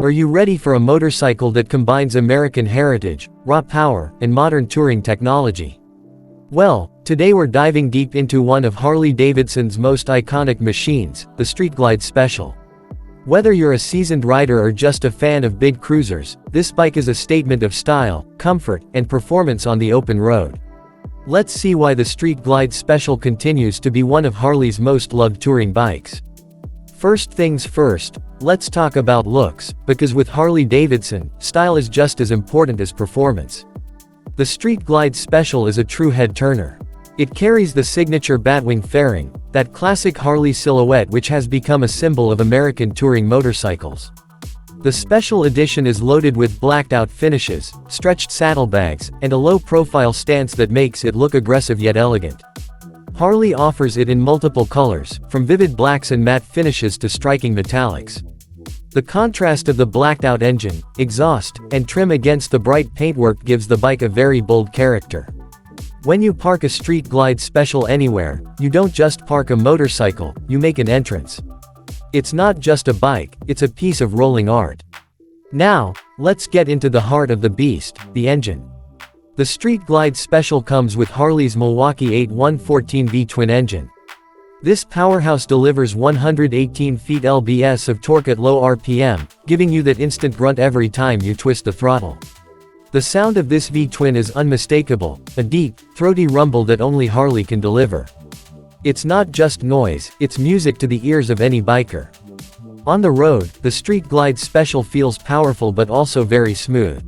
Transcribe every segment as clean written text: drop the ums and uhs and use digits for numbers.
Are you ready for a motorcycle that combines American heritage, raw power, and modern touring technology? Well, today we're diving deep into one of Harley Davidson's most iconic machines, the Street Glide Special. Whether you're a seasoned rider or just a fan of big cruisers, this bike is a statement of style, comfort, and performance on the open road. Let's see why the Street Glide Special continues to be one of Harley's most loved touring bikes. First things first, let's talk about looks, because with Harley Davidson, style is just as important as performance. The Street Glide Special is a true head-turner. It carries the signature batwing fairing, that classic Harley silhouette which has become a symbol of American touring motorcycles. The special edition is loaded with blacked-out finishes, stretched saddlebags, and a low-profile stance that makes it look aggressive yet elegant. Harley offers it in multiple colors, from vivid blacks and matte finishes to striking metallics. The contrast of the blacked-out engine, exhaust, and trim against the bright paintwork gives the bike a very bold character. When you park a Street Glide Special anywhere, you don't just park a motorcycle, you make an entrance. It's not just a bike, it's a piece of rolling art. Now, let's get into the heart of the beast, the engine. The Street Glide Special comes with Harley's Milwaukee-Eight 114V twin engine. This powerhouse delivers 118 feet lbs of torque at low RPM, giving you that instant grunt every time you twist the throttle. The sound of this V-twin is unmistakable, a deep, throaty rumble that only Harley can deliver. It's not just noise, it's music to the ears of any biker. On the road, the Street Glide Special feels powerful but also very smooth.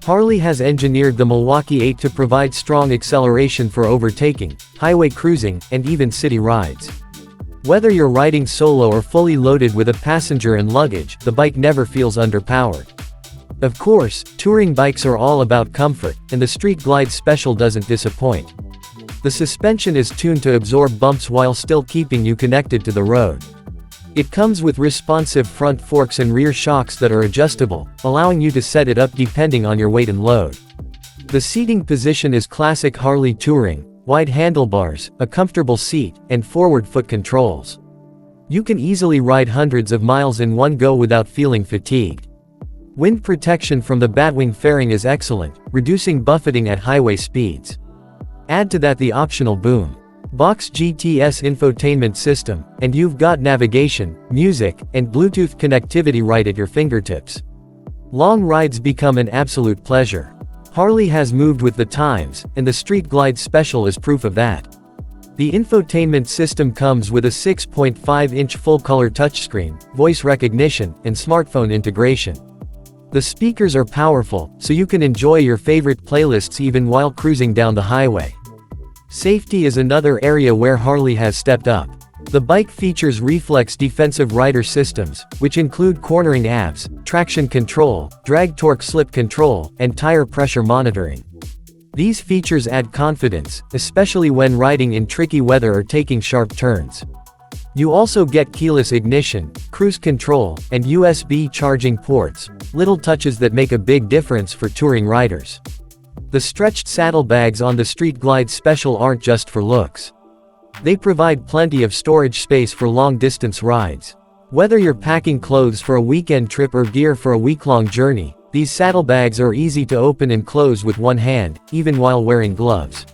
Harley has engineered the Milwaukee-Eight to provide strong acceleration for overtaking, highway cruising, and even city rides. Whether you're riding solo or fully loaded with a passenger and luggage, the bike never feels underpowered. Of course, touring bikes are all about comfort, and the Street Glide Special doesn't disappoint. The suspension is tuned to absorb bumps while still keeping you connected to the road. It comes with responsive front forks and rear shocks that are adjustable, allowing you to set it up depending on your weight and load. The seating position is classic Harley touring, wide handlebars, a comfortable seat, and forward foot controls. You can easily ride hundreds of miles in one go without feeling fatigued. Wind protection from the batwing fairing is excellent, reducing buffeting at highway speeds. Add to that the optional boom box GTS infotainment system, and you've got navigation, music, and Bluetooth connectivity right at your fingertips. Long rides become an absolute pleasure. Harley has moved with the times, and the Street Glide Special is proof of that. The infotainment system comes with a 6.5-inch full-color touchscreen, voice recognition, and smartphone integration. The speakers are powerful, so you can enjoy your favorite playlists even while cruising down the highway. Safety is another area where Harley has stepped up. The bike features reflex defensive rider systems, which include cornering ABS, traction control, drag torque slip control, and tire pressure monitoring. These features add confidence, especially when riding in tricky weather or taking sharp turns. You also get keyless ignition, cruise control, and USB charging ports, little touches that make a big difference for touring riders. The stretched saddlebags on the Street Glide Special aren't just for looks. They provide plenty of storage space for long-distance rides. Whether you're packing clothes for a weekend trip or gear for a week-long journey, these saddlebags are easy to open and close with one hand, even while wearing gloves.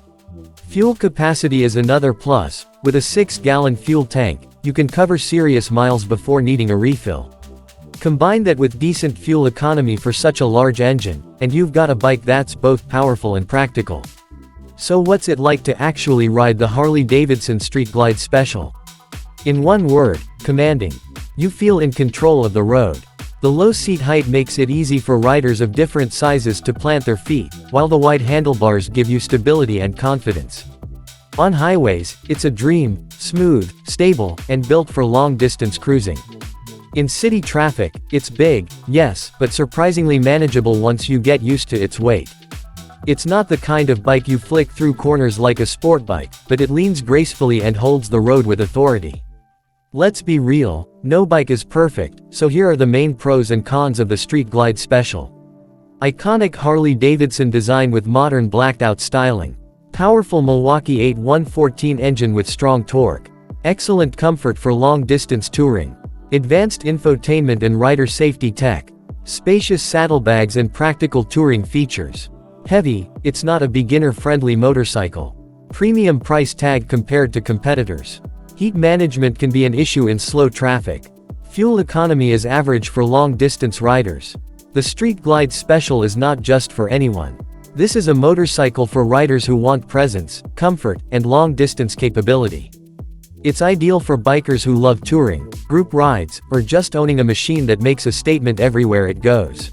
Fuel capacity is another plus. With a 6-gallon fuel tank, you can cover serious miles before needing a refill. Combine that with decent fuel economy for such a large engine, and you've got a bike that's both powerful and practical. So what's it like to actually ride the Harley Davidson Street Glide Special? In one word, commanding. You feel in control of the road. The low seat height makes it easy for riders of different sizes to plant their feet, while the wide handlebars give you stability and confidence. On highways, it's a dream, smooth, stable, and built for long-distance cruising. In city traffic, it's big, yes, but surprisingly manageable once you get used to its weight. It's not the kind of bike you flick through corners like a sport bike, but it leans gracefully and holds the road with authority. Let's be real, no bike is perfect, so here are the main pros and cons of the Street Glide Special. Iconic Harley Davidson design with modern blacked-out styling. Powerful Milwaukee-Eight 114 engine with strong torque. Excellent comfort for long-distance touring. Advanced infotainment and rider safety tech. Spacious saddlebags and practical touring features. Heavy, it's not a beginner-friendly motorcycle. Premium price tag compared to competitors. Heat management can be an issue in slow traffic. Fuel economy is average for long-distance riders. The Street Glide Special is not just for anyone. This is a motorcycle for riders who want presence, comfort, and long-distance capability. It's ideal for bikers who love touring, group rides, or just owning a machine that makes a statement everywhere it goes.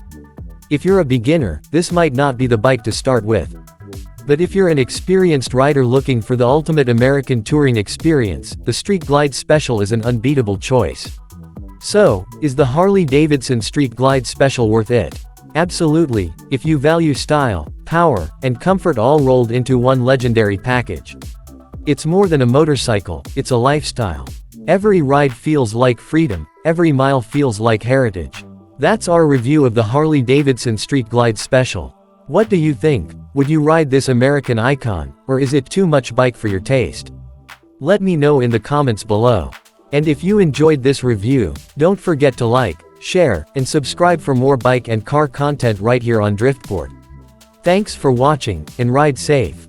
If you're a beginner, this might not be the bike to start with. But if you're an experienced rider looking for the ultimate American touring experience, the Street Glide Special is an unbeatable choice. So, is the Harley Davidson Street Glide Special worth it? Absolutely, if you value style, power, and comfort all rolled into one legendary package. It's more than a motorcycle, it's a lifestyle. Every ride feels like freedom, every mile feels like heritage. That's our review of the Harley Davidson Street Glide Special. What do you think? Would you ride this American icon, or is it too much bike for your taste? Let me know in the comments below. And if you enjoyed this review, don't forget to like, share, and subscribe for more bike and car content right here on Driftport. Thanks for watching, and ride safe.